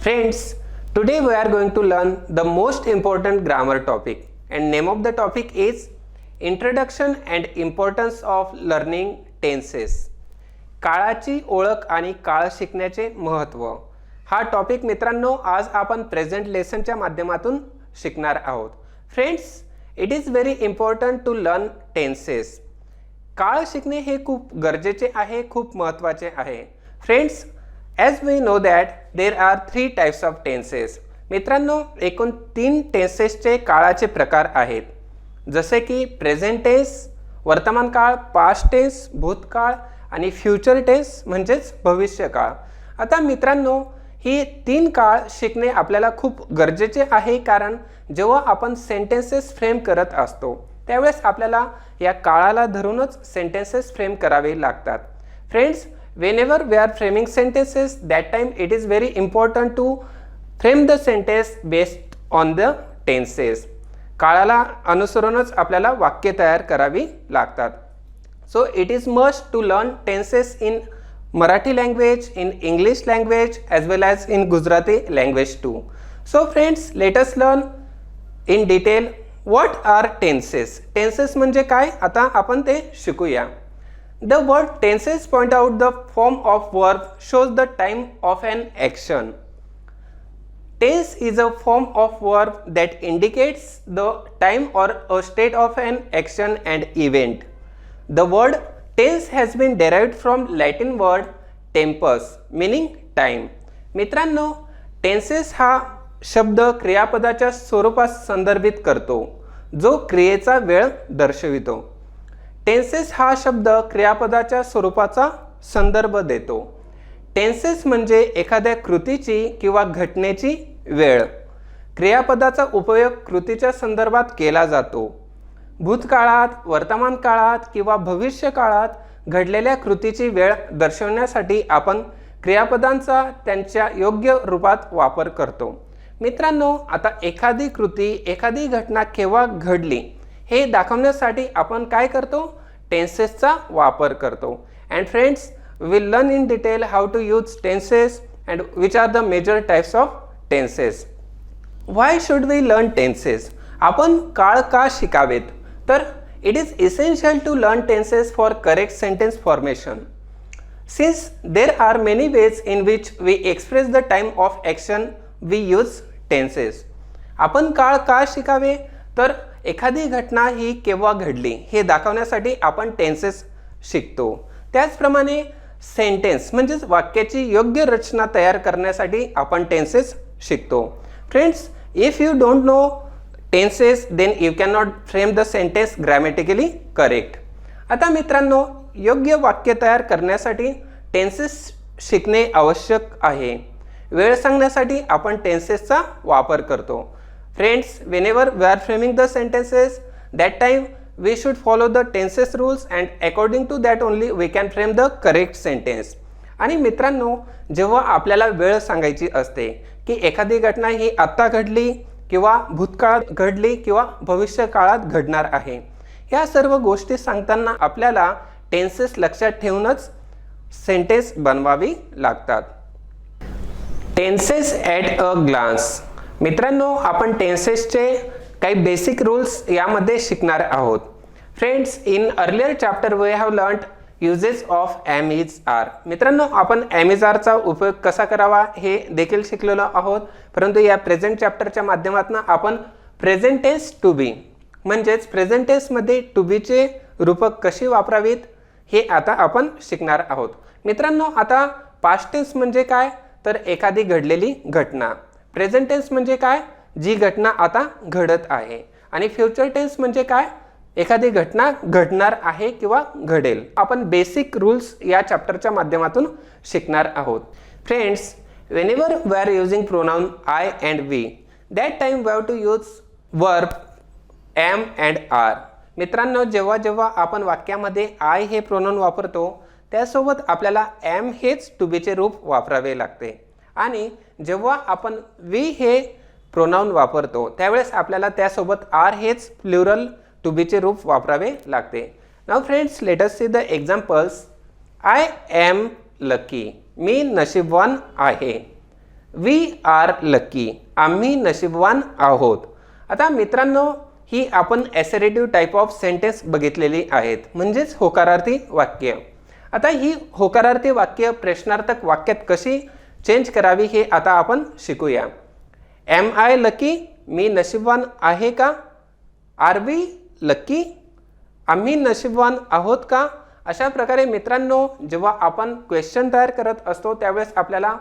Friends, today we are going to learn the most important grammar topic, and name of the topic is Introduction and Importance of Learning Tenses. काळाची ओळख आणि काळ शिकण्याचे महत्त्व हा topic मित्रांनो आज आपण प्रेझेंट लेसनच्या माध्यमातून शिकणार आहोत. Friends, it is very important to learn tenses. काळ शिकणे हे खूप गरजेचे आहे, खूप महत्त्वाचे आहे. Friends, as we know that there are 3 types of tenses. मित्रांनो, एकूण 3 टेन्सेसचे काळाचे प्रकार आहेत, जसे की प्रेझेंट टेन्स, वर्तमान काळ, पास्ट टेन्स भूतकाळ आणि फ्युचर टेन्स म्हणजेच भविष्यकाळ. आता मित्रांनो, ही 3 काळ शिकणे आपल्याला खूप गरजेचे आहे, कारण जेव्हा आपण सेंटेन्सेस फ्रेम करत असतो त्यावेळेस आपल्याला या काळाला धरूनच सेंटेन्सेस फ्रेम करावे लागतात. Friends, whenever we are framing sentences, that time it is very important to frame the sentence based on the tenses. काळाला अनुसरूनच आपल्याला वाक्य तयार करावी लागतात. So it is must to learn tenses in Marathi language, in English language as well as in Gujarati language too. So friends, let us learn in detail what are tenses. Tenses म्हणजे काय, आता आपण ते शिकूया. The word tenses point out the form of verb shows the time of an action. Tense is a form of verb that indicates the time or a state of an action and event. The word tense has been derived from Latin word tempus meaning time. मित्रांनो, tenses हा शब्द क्रियापदाच्या स्वरूपात संदर्भित करतो जो क्रियेचा वेळ दर्शवितो. टेन्सेस हा शब्द क्रियापदाच्या स्वरूपाचा संदर्भ देतो. टेन्सेस म्हणजे एखाद्या कृतीची किंवा घटनेची वेळ. क्रियापदाचा उपयोग कृतीच्या संदर्भात केला जातो. भूतकाळात, वर्तमान काळात किंवा भविष्य काळात घडलेल्या कृतीची वेळ दर्शवण्यासाठी आपण क्रियापदांचा त्यांच्या योग्य रूपात वापर करतो. मित्रांनो, आता एखादी कृती, एखादी घटना केव्हा घडली हे दाखवण्यासाठी आपण काय करतो, टेन्सेसचा वापर करतो. And friends, we will learn in detail how to use tenses and which are the major types of tenses. Why should we learn tenses? आपण काळ का शिकावेत? तर it is essential to learn tenses for correct sentence formation. Since there are many ways in which we express the time of action we use tenses. आपण काळ का शिकावे? तर एखादी घटना ही केव्हा घडली हे दाखवण्यासाठी आपण टेन्सेस शिकतो. त्याचप्रमाणे सेंटेन्स म्हणजेच वाक्याची योग्य रचना तयार करण्यासाठी आपण टेन्सेस शिकतो. Friends, if you don't know tenses then you can not frame the sentence grammatically correct. आता मित्रांनो, योग्य वाक्य तयार करण्यासाठी टेन्सेस शिकणे आवश्यक आहे. वेळ सांगण्यासाठी आपण टेन्सेसचा वापर करतो. Friends, whenever we are framing the sentences, that time we should follow the tenses rules and according to that only we can frame the correct sentence. आणि मित्रांनो, जेव्हा आपल्याला वेळ सांगायची असते की एखादी घटना ही आत्ता घडली किंवा भूतकाळात घडली किंवा भविष्य काळात घडणार आहे, ह्या सर्व गोष्टी सांगताना आपल्याला टेन्सेस लक्षात ठेवूनच सेंटेन्स बनवावी लागतात. Tenses at a glance. मित्रांनो, आपण टेन्सेसचे काही बेसिक रूल्स यामध्ये शिकणार आहोत. Friends, in earlier chapter we have learned uses of am is are. मित्रांनो, आपण एम इज आरचा उपयोग कसा करावा हे देखील शिकलेलो आहोत, परंतु या प्रेझेंट चॅप्टरच्या माध्यमातून आपण प्रेझेंट टेन्स टू बी म्हणजेच प्रेझेंट टेन्समध्ये टू बीचे रूपक कशी वापरावीत हे आता आपण शिकणार आहोत. मित्रांनो, आता पास्ट टेन्स म्हणजे काय, तर एखादी घडलेली घटना. प्रेझेंट टेन्स म्हणजे काय, जी घटना आता घडत आहे. आणि फ्युचर टेन्स म्हणजे काय, एखादी घटना घडणार आहे किंवा घडेल. आपण बेसिक रूल्स या चॅप्टरच्या माध्यमातून शिकणार आहोत. Friends, whenever we are using pronoun I and we, that time we have to use verb am and are. मित्रांनो, जेव्हा जेव्हा आपण वाक्यामध्ये I हे प्रोनाउन वापरतो त्यासोबत आपल्याला am हेच टू बीचे रूप वापरावे लागते. आणि जेव्हा आपण वी हे प्रोनाउन वापरतो त्यावेळेस आपल्याला त्यासोबत आर हेच प्लुरल टू बीचे रूप वापरावे लागते. Now friends, let us see the examples I am lucky, मी नशीबवान आहे. वी आर लकी, आम्ही नशीबवान आहोत. आता मित्रांनो, ही आपण ॲसरेटिव्ह टाईप ऑफ सेंटेन्स बघितलेली आहेत, म्हणजेच होकारार्थी वाक्य. आता ही होकारार्थी वाक्य प्रश्नार्थक वाक्यात कशी चेंज करावी हे आता आपण शिकूया. एम आय लकी, मी नशीबवान आहे का? आर वी लकी, आम्ही नशीबवान आहोत का? अशा प्रकारे मित्रांनो, जेव्हा आपण क्वेश्चन तयार करत असतो त्यावेळेस आपल्याला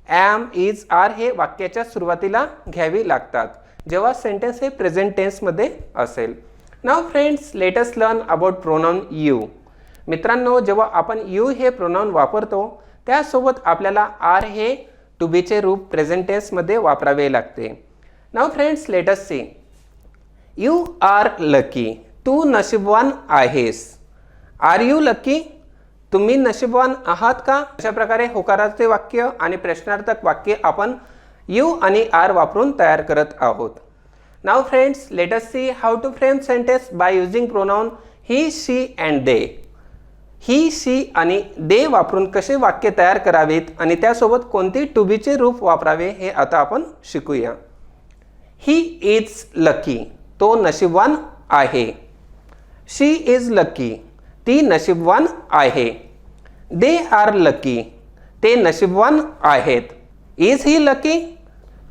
एम, इज, आर हे वाक्याच्या सुरुवातीला घ्यावी लागतात, जेव्हा सेंटेन्स हे प्रेझेंट टेन्समध्ये असेल. Now friends, let us learn about pronoun you. मित्रांनो, जेव्हा आपण यू हे प्रोनाउन वापरतो त्यासोबत आपल्याला आर हे टू बीचे रूप प्रेझेंट टेन्समध्ये वापरावे लागते. Now friends, let us see. You are lucky, तू नशीबवान आहेस. आर यू लकी, तुम्ही नशीबवान आहात का? अशा प्रकारे होकारार्थी वाक्य आणि प्रश्नार्थक वाक्य आपण यू आणि आर वापरून तयार करत आहोत. Now friends, let us see how to frame sentence by using pronoun he, she and they. He, she आणि दे वापरून कसे वाक्य तयार करावेत आणि त्यासोबत कोणते टू बीचे रूप वापरावे हे आता आपण शिकूया. ही इज लकी, तो नशीबवान आहे. शी इज लकी, ती नशीबवान आहे. दे आर लकी, ते नशीबवान आहेत. इज ही लकी,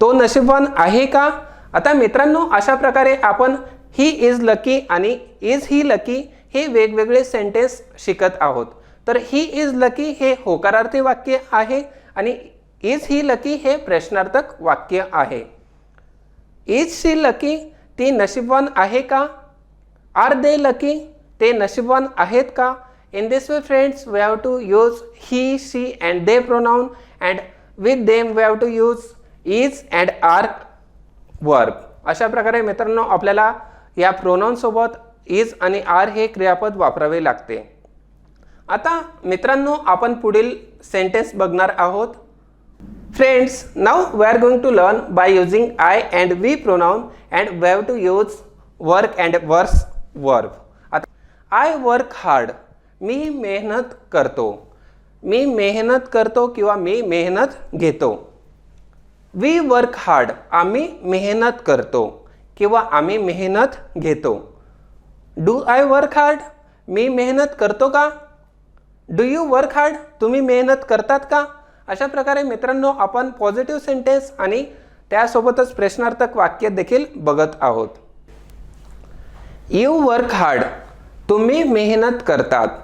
तो नशीबवान आहे का? आता मित्रांनो, अशा प्रकारे आपण ही इज लकी आणि इज ही लकी हे वेगवेगळे सेंटेन्स शिकत आहोत. तर ही इज लकी हे होकारार्थी वाक्य आहे आणि इज ही लकी हे प्रश्नार्थक वाक्य आहे. इज शी लकी, ती नशीबवान आहे का? आर दे लकी, ते नशीबवान आहेत का? In this way friends, we have to use he, she and they pronoun, and with them we have to use is and are verb. अशा प्रकारे मित्रांनो, आपल्याला या प्रोनाउन सोबत is आणि are हे क्रियापद वापरावे लागते. आता मित्रांनो, आपण पुढील सेंटेन्स बघणार आहोत. Friends, now we are going to learn by using I and we pronoun and we have to use work and was verb. आता I work hard, मी मेहनत करतो. मी मेहनत करतो किंवा मी मेहनत घेतो. वी वर्क हार्ड, आम्ही मेहनत करतो किंवा आम्ही मेहनत घेतो. डू आय वर्क हार्ड, मी मेहनत करतो का? डू यू वर्क हार्ड, तुम्ही मेहनत करतात का? अशा प्रकारे मित्रांनो, आपण पॉझिटिव्ह सेंटेन्स आणि त्यासोबतच प्रश्नार्थक वाक्य देखील बघत आहोत. यू वर्क हार्ड, तुम्ही मेहनत करतात.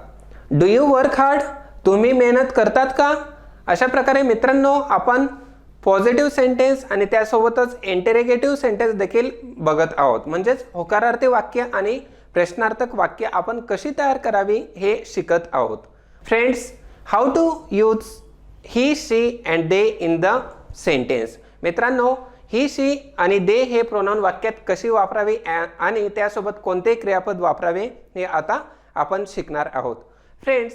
डू यू वर्क हार्ड, तुम्ही मेहनत करतात का? अशा प्रकारे मित्रांनो, आपण पॉझिटिव्ह सेंटेन्स आणि त्यासोबतच इंटेरोगेटिव्ह सेंटेन्स देखील बघत आहोत. म्हणजेच होकारार्थी वाक्य आणि प्रश्नार्थक वाक्य आपण कशी तयार करावी हे शिकत आहोत. Friends, how to use he, she and they in the sentence. मित्रांनो, ही, शी आणि दे हे प्रोनाउन वाक्यात कशी वापरावी आणि त्यासोबत कोणते क्रियापद वापरावे हे आता आपण शिकणार आहोत. फ्रेंड्स,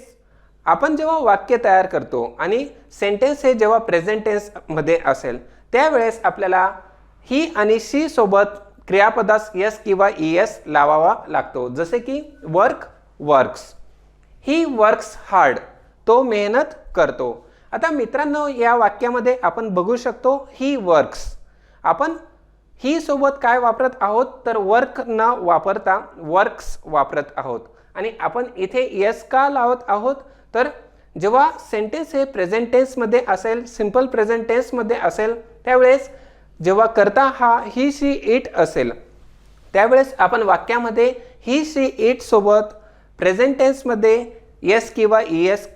आपण जेव्हा वाक्य तयार करतो आणि सेंटेन्स हे जेव्हा प्रेझेंट टेन्समध्ये असेल त्यावेळेस आपल्याला ही आणि शी सोबत क्रियापदास यस किंवा ईएस लावावा लागतो. जसे की work, works. He works hard, तो मेहनत करतो. आता मित्रांनो, या वाक्यामध्ये आपण बघू शकतो ही वर्क्स. आपण ही सोबत काय वापरत आहोत तर वर्क न वापरता वर्क्स वापरत आहोत. आणि आपण इथे यस का लावत आहोत तर जेव्हा सेंटेन्स हे प्रेझेंट टेन्समध्ये असेल, सिंपल प्रेझेंट टेन्समध्ये असेल त्यावेळेस जेव्हा करता हा ही, शी, इट असेल त्यावेळेस आपण वाक्यामध्ये ही, शी, इट सोबत प्रेझेंट टेन्समध्ये यस किंवा ईएस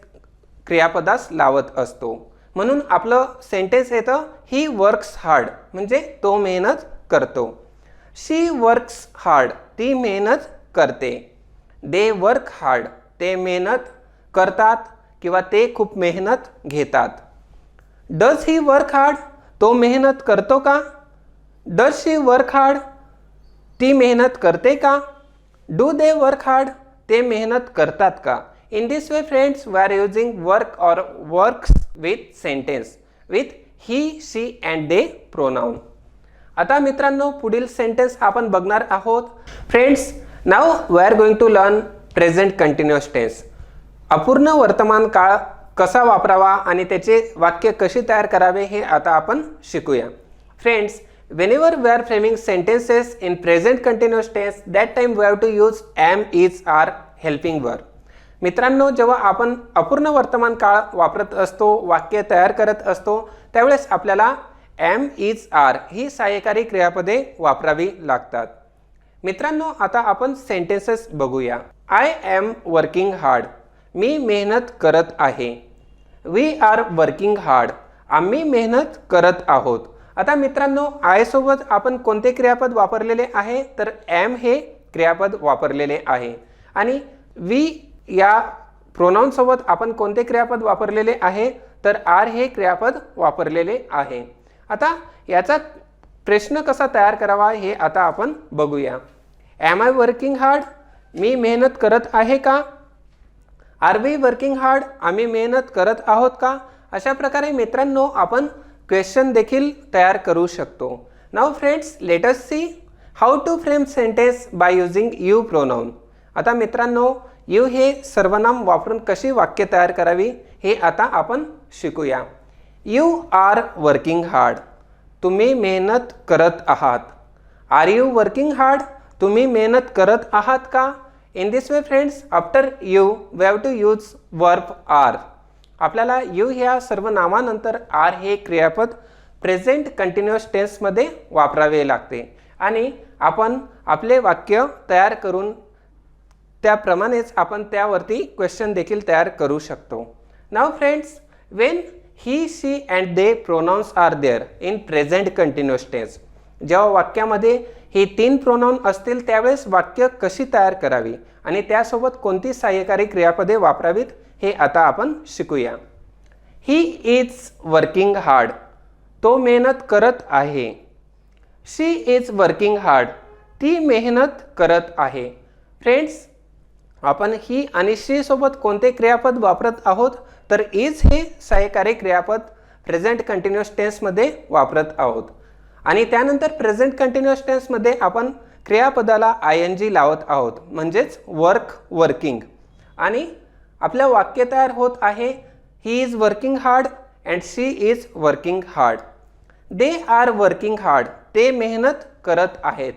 क्रियापदास लावत असतो. म्हणून आपलं सेंटेन्स येतं ही वर्क्स हार्ड, म्हणजे तो मेहनत करतो. शी वर्क्स हार्ड, ती मेहनत करते. दे वर्क हार्ड, ते मेहनत करतात किंवा ते खूप मेहनत घेतात. डज ही वर्क हार्ड, तो मेहनत करतो का? डज शी वर्क हार्ड, ती मेहनत करते का? डू दे वर्क हार्ड, ते मेहनत करतात का? In this way friends, we are using work or works with sentence with he, she and they pronoun. आता मित्रांनो, पुढील सेंटेन्स आपण बघणार आहोत. Friends, now we are going to learn present continuous tense. अपूर्ण वर्तमान काळ कसा वापरावा आणि त्याचे वाक्य कशी तयार करावे हे आता आपण शिकूया. Friends, whenever we are framing sentences in present continuous tense, that time we have to use am, is, are helping verb. मित्रांनो, जेव्हा आपण अपूर्ण वर्तमान काळ वापरत असतो, वाक्य तयार करत असतो, त्यावेळेस आपल्याला am, is, are ही सहाय्यकारी क्रियापदे वापरावी लागतात. मित्रांनो, आता आपण सेंटेन्सेस बघूया. I am working hard. मी मेहनत करत आहे. We are working hard. आम्ही मेहनत करत आहोत. आता मित्रांनो, आय सोबत आपण कोणते क्रियापद वापरलेले आहे तर एम हे क्रियापद वापरलेले आहे आणि वी या प्रोनाउन सोबत आपण कोणते क्रियापद वापरलेले आहे तर आर हे क्रियापद वापरलेले आहे. आता याचा प्रश्न कसा तयार करावा हे आता आपण बघूया. Am I working hard. मी मेहनत करत आहे का? Are we working hard. आम्ही मेहनत करत आहोत का? अशा प्रकारे मित्रांनो आपण क्वेश्चन देखील तयार करू शकतो. Now friends, let us see how to frame sentence by using you pronoun. आता मित्रांनो, यू हे सर्वनाम वापरून कशी वाक्य तयार करावी हे आता आपण शिकूया. You are working hard. तुम्ही मेहनत करत आहात. Are you working hard. तुम्ही मेहनत करत आहात का? In this way friends, after you we have to use verb are. आपल्याला यू ह्या सर्वनामानंतर आर हे क्रियापद प्रेझेंट कंटिन्युअस टेन्समध्ये वापरावे लागते आणि आपण आपले वाक्य तयार करून त्याप्रमाणेच आपण त्यावरती क्वेश्चन देखील तयार करू शकतो. Now friends, when he, she and they pronouns are there in present continuous tense. जेव्हा वाक्यामध्ये ही 3 प्रोनाउन असतील त्यावेळेस वाक्य कशी तयार करावी आणि त्यासोबत कोणती सहाय्यकारी क्रियापदे वापरावीत हे आता आपण शिकूया. He is working hard. तो मेहनत करत आहे. शी इज वर्किंग हार्ड. ती मेहनत करत आहे. फ्रेंड्स, आपण ही आणि शी सोबत कोणते क्रियापद वापरत आहोत तर इज हे सहाय्यकारी क्रियापद प्रेझेंट कंटिन्युअस टेन्समध्ये वापरत आहोत आणि त्यानंतर प्रेझेंट कंटिन्युअस टेन्समध्ये आपण क्रियापदाला ING लावत आहोत म्हणजेच वर्क, वर्किंग. आणि आपलं वाक्य तयार होत आहे. He is working hard and she is working hard. They are working hard. ते मेहनत करत आहेत.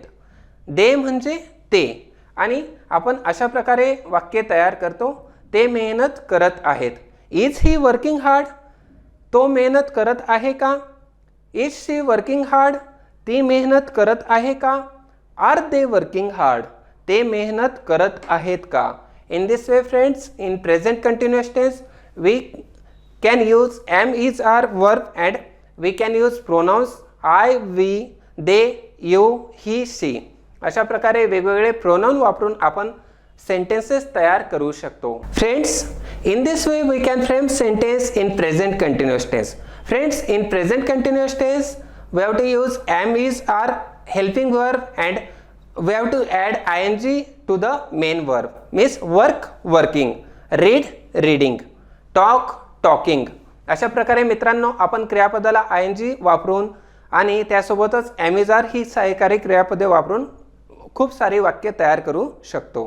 दे म्हणजे ते आणि आपण अशा प्रकारे वाक्य तयार करतो. ते मेहनत करत आहेत. Is he working hard. तो मेहनत करत आहे का? Is she working hard. ती मेहनत करत आहे का? Are they working hard. ते मेहनत करत आहेत का? In this way friends, in present continuous tense we can use am, is, are verb and we can use pronouns I, we, they, you, he, she. अशा प्रकारे वेगवेगळे प्रोनाउन वापरून आपण सेंटेन्सेस तयार करू शकतो. Friends, in this way we can frame sentence in present continuous tense. Friends, in present continuous tense we have to use am, is, are helping verb and we have to add ING to the main verb. Means work, working, read, reading, talk, talking. अशा प्रकारे मित्रांनो आपण क्रियापदाला ING वापरून आणि त्यासोबतच am, is, are ही सहाय्यकारी क्रियापदे वापरून खूप सारी वाक्य तयार करू शकतो.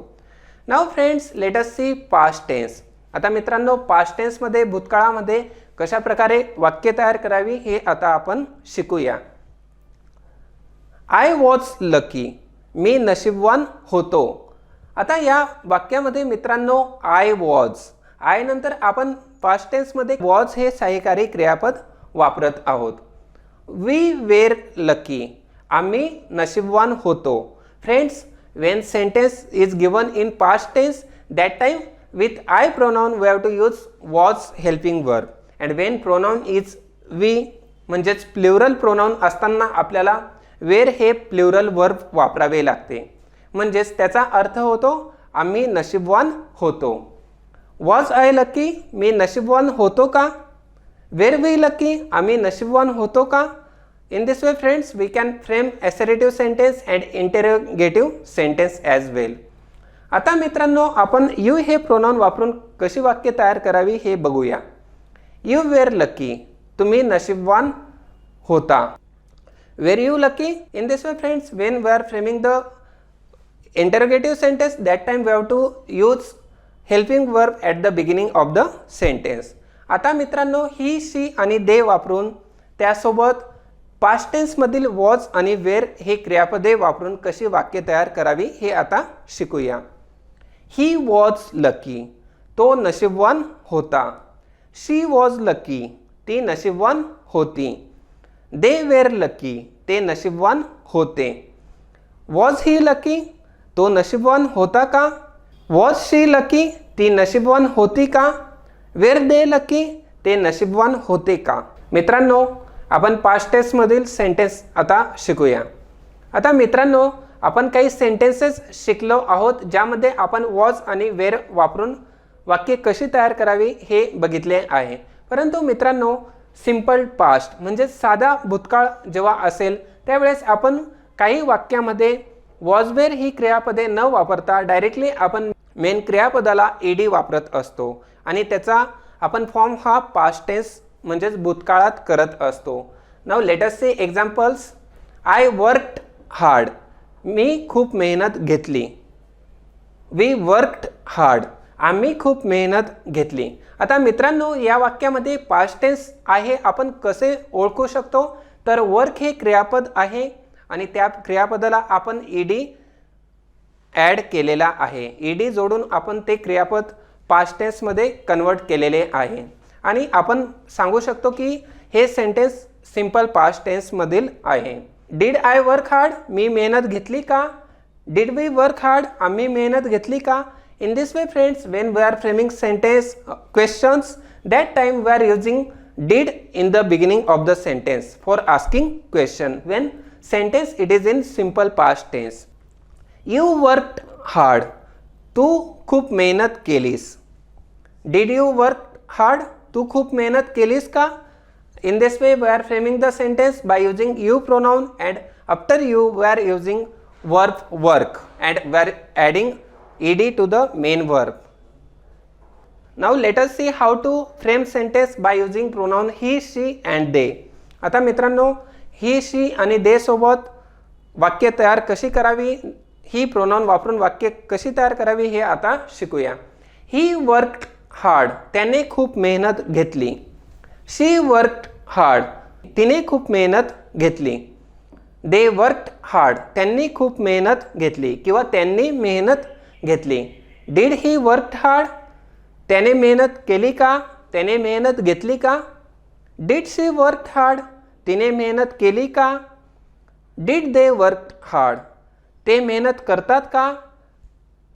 Now friends, let us see past tense. आता मित्रांनो, पास्ट टेन्समध्ये भूतकाळामध्ये कशा प्रकारे वाक्य तयार करावी हे आता आपण शिकूया. I was lucky. मी नशीबवान होतो. आता या वाक्यामध्ये मित्रांनो आय वॉज, आय नंतर आपण पास्ट टेन्समध्ये वॉज हे सहाय्यकारी क्रियापद वापरत आहोत. We were lucky. आम्ही नशीबवान होतो. Friends, when sentence is given in past tense that time with I pronoun we have to use was helping verb and when pronoun is we म्हणजेच प्लुरल प्रोनाउन असताना आपल्याला वेर हे प्लुरल वर्ब वापरावे लागते. म्हणजेच त्याचा अर्थ होतो आम्ही नशीबवान होतो. Was I lucky. मी नशीबवान होतो का? Were we lucky. आम्ही नशीबवान होतो का? In this way friends we can frame assertive sentence and interrogative sentence as well. आता मित्रांनो आपण यू हे प्रोनाउन वापरून कशी वाक्य तयार करावी हे बघूया. You were lucky. तुम्ही नशीबवान होता. Were you lucky? In this way friends, when we are framing the interrogative sentence, that time we have to use helping verb at the beginning of the sentence. आता मित्रांनो, he, she आणि they वापरून त्यासोबत past टेन्समधील was आणि wear हे क्रियापदे वापरून कशी वाक्य तयार करावी हे आता शिकूया. ही वॉज लकी, तो नशीबवान होता. शी वॉज लकी, ती नशीबवान होती. दे वेर लकी, ते नशीबवान होते. वॉज ही लकी, तो नशीबवान होता का? वॉज शी लकी, ती नशीबवान होती का? वेर दे लकी, ते नशीबवान होते का? मित्रांनो, आपण पास्ट टेन्समधील सेंटेन्स आता शिकूया. आता मित्रांनो, आपण काही सेंटेन्सेस शिकलो आहोत ज्यामध्ये आपण वॉज आणि वेर वापरून वाक्य कशी तयार करावी हे बघितले आहे. परंतु मित्रांनो, सिंपल पास्ट म्हणजे साधा भूतकाळ जेव्हा असेल त्यावेळेस आपण काही वाक्यामध्ये वॉज वेर ही क्रियापदे न वापरता डायरेक्टली आपण मेन क्रियापदाला ईडी वापरत असतो आणि त्याचा आपण फॉर्म हा पास्ट टेन्स म्हणजेच भूतकाळात करत असतो. Now let us see examples. I worked hard, मी खूप मेहनत घेतली. वी वर्कड हार्ड, आम्ही खूप मेहनत घेतली. आता मित्रांनो, या वाक्यामध्ये पास्ट टेन्स आहे आपण कसे ओळखू शकतो? तर वर्क हे क्रियापद आहे आणि त्या क्रियापदाला आपण ईडी ॲड केलेला आहे. ईडी जोडून आपण ते क्रियापद पास्ट टेन्समध्ये कन्वर्ट केलेले आहे आणि आपण सांगू शकतो की हे सेंटेन्स सिंपल पास्ट टेन्समधील आहे. डिड आय वर्क हार्ड, मी मेहनत घेतली का? डिड वी वर्क हार्ड, आम्ही मेहनत घेतली का? In this way friends, when we are framing sentence questions, that time we are using did in the beginning of the sentence for asking question. When sentence it is in simple past tense. You worked hard, तू खूप मेहनत केलीस. Did you work hard, तू खूप मेहनत केलीस का? In this way we are framing the sentence by using you pronoun and after you we are using verb work and we are adding ed to the main verb. Now let us see how to frame sentence by using pronoun he, she and they. आता मित्रांनो, he, she आणि they सोबत वाक्य तयार कशी करावी, ही pronoun वापरून वाक्य कशी तयार करावी हे आता शिकूया. He worked hard, त्याने खूप मेहनत घेतली. She worked hard, तिने खूप मेहनत घेतली. They worked hard, त्यांनी खूप मेहनत घेतली किंवा त्यांनी मेहनत घेतली. Did he worked hard, त्याने मेहनत केली का? त्याने मेहनत घेतली का? Did she worked hard, तिने मेहनत केली का? Did they worked hard, ते मेहनत करतात का?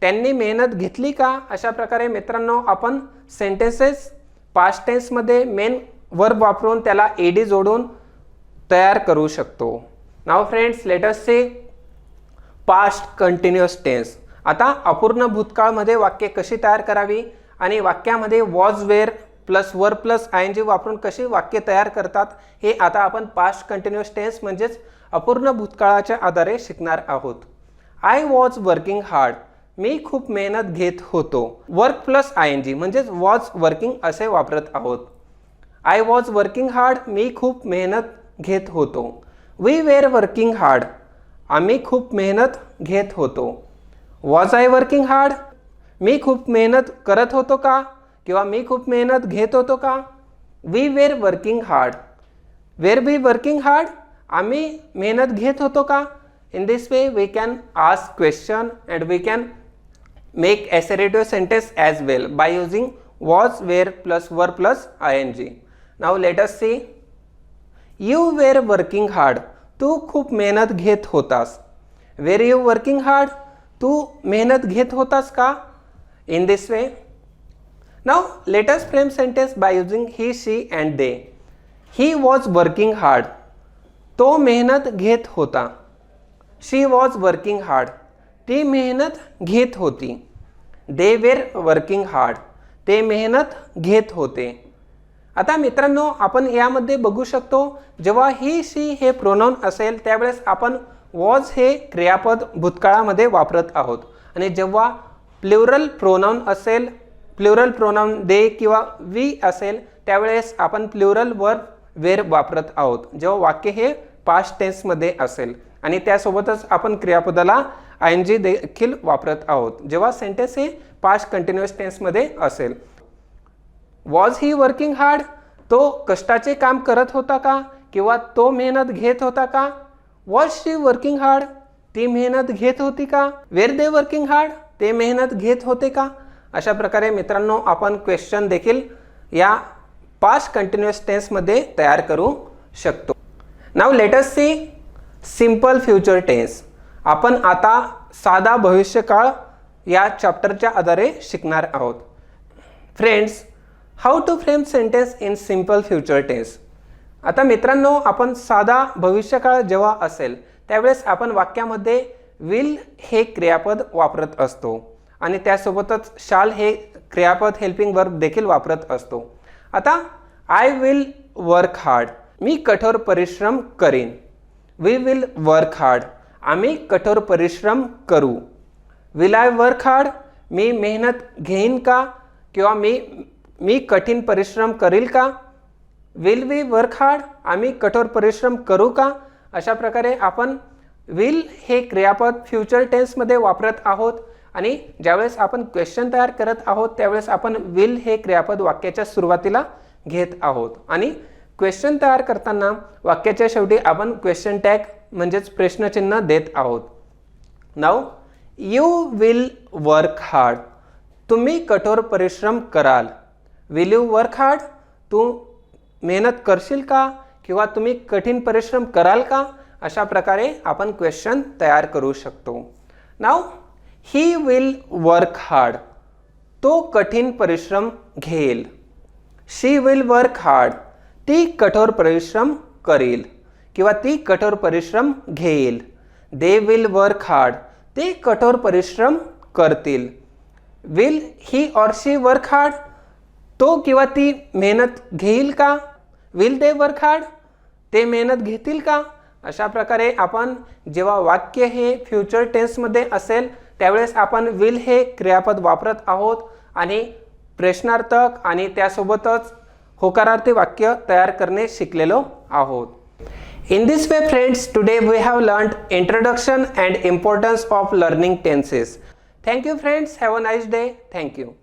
त्यांनी मेहनत घेतली का? अशा प्रकारे मित्रांनो आपण सेंटेन्सेस पास्ट टेन्समध्ये मेन वर्ब वापरून त्याला ईडी जोडून तयार करू शकतो. Now friends, let us see past continuous tense. आता अपूर्ण भूतकाळमध्ये वाक्य कशी तयार करावी आणि वाक्यामध्ये was were plus verb plus I N G वापरून कशी वाक्य तयार करतात हे आता आपण पास्ट कंटिन्युअस टेन्स म्हणजेच अपूर्ण भूतकाळाच्या आधारे शिकणार आहोत. आय वॉज वर्किंग हार्ड, मी खूप मेहनत घेत होतो. Work plus I N G म्हणजेच वॉज वर्किंग असे वापरत आहोत. आय वॉज वर्किंग हार्ड, मी खूप मेहनत घेत होतो. वी वेर वर्किंग हार्ड, आम्ही खूप मेहनत घेत होतो. वॉज आय वर्किंग हार्ड, मी खूप मेहनत करत होतो का किंवा मी खूप मेहनत घेत होतो का? We were working hard, were we working hard, आम्ही मेहनत घेत होतो का? In this way we can ask question and we can make assertive sentence as well by using was, were plus were plus ing. Now let us see. You were working hard, तू खूप मेहनत घेत होतास. Were you working hard, तू मेहनत घेत होतास का? In this way. Now let us frame sentence by using he, she and they. He was working hard, तो मेहनत घेत होता. She was working hard, ती मेहनत घेत होती. They were working hard, ते मेहनत घेत होते. आता मित्रांनो, आपण यामध्ये बघू शकतो जेव्हा ही, शी हे प्रोनाउन असेल त्यावेळेस आपण वॉज हे क्रियापद भूतकाळामध्ये वापरत आहोत आणि जेव्हा प्लुरल प्रोनाउन असेल, प्लुरल प्रोनाउन दे किंवा वी असेल त्यावेळेस आपण प्लुरल वर्ब वेर वापरत आहोत जेव्हा वाक्य हे पास्ट टेन्समध्ये असेल. आणि त्यासोबतच आपण क्रियापदाला ING देखील वापरत आहोत जेव्हा सेंटेन्स हे पास्ट कंटिन्युअस टेन्समध्ये असेल. वॉज ही वर्किंग हार्ड, तो कष्टाचे काम करत होता का किंवा तो मेहनत घेत होता का. वॉज शी वर्किंग हार्ड, ती मेहनत घेत होती का. वेर दे वर्किंग हार्ड, ते मेहनत घेत होते का. अशा प्रकारे मित्रांनो आपण क्वेश्चन देखील या पास्ट कंटिन्युअस टेन्समध्ये तयार करू शकतो. Now let us see simple future tense. आपण आता साधा भविष्यकाळ या चॅप्टरच्या आधारे शिकणार आहोत. Friends, how to frame sentence in simple future tense. आता मित्रांनो आपण साधा भविष्यकाळ जेव्हा असेल त्यावेळेस आपण वाक्यामध्ये विल हे क्रियापद वापरत असतो आणि त्यासोबतच शाल हे क्रियापद हेल्पिंग वर्ब देखील वापरत असतो. आता आय विल वर्क हार्ड, मी कठोर परिश्रम करीन. वी विल वर्क हार्ड, आम्ही कठोर परिश्रम करू. विल आय वर्क हार्ड, मी मेहनत घेईन का किंवा मी कठीण परिश्रम करील का. विल वी वर्क हार्ड, आम्ही कठोर परिश्रम करू का. अशा प्रकारे आपण विल हे क्रियापद फ्युचर टेन्समध्ये वापरत आहोत आणि ज्यावेळेस आपण क्वेश्चन तयार करत आहोत त्यावेळेस आपण विल हे क्रियापद वाक्याच्या सुरुवातीला घेत आहोत आणि क्वेश्चन तयार करताना वाक्याच्या शेवटी आपण क्वेश्चन टॅग म्हणजेच प्रश्नचिन्ह देत आहोत. नाव यू विल वर्क हार्ड, तुम्ही कठोर परिश्रम कराल. विल यू वर्क हार्ड, तू मेहनत करशील का किंवा तुम्ही कठीण परिश्रम कराल का. अशा प्रकारे आपण क्वेश्चन तयार करू शकतो. नाव ही विल वर्क हार्ड, तो कठीण परिश्रम घेईल. शी विल वर्क हार्ड, ती कठोर परिश्रम करील किंवा ती कठोर परिश्रम घेईल. दे विल वर्क हार्ड, ते कठोर परिश्रम करतील. विल ही और शी वर्क हार्ड, तो किंवा ती मेहनत घेईल का. विल दे वर्क हार्ड, ते मेहनत घेतील का. अशा प्रकारे आपण जेव्हा वाक्य हे फ्युचर टेन्समध्ये असेल त्यावेळेस आपण विल हे क्रियापद वापरत आहोत आणि प्रश्नार्थक आणि त्यासोबतच होकारार्थी वाक्य तयार करणे शिकलेलो आहोत. In this way friends, today we have learned introduction and importance of learning tenses. Thank you friends, have a nice day. Thank you.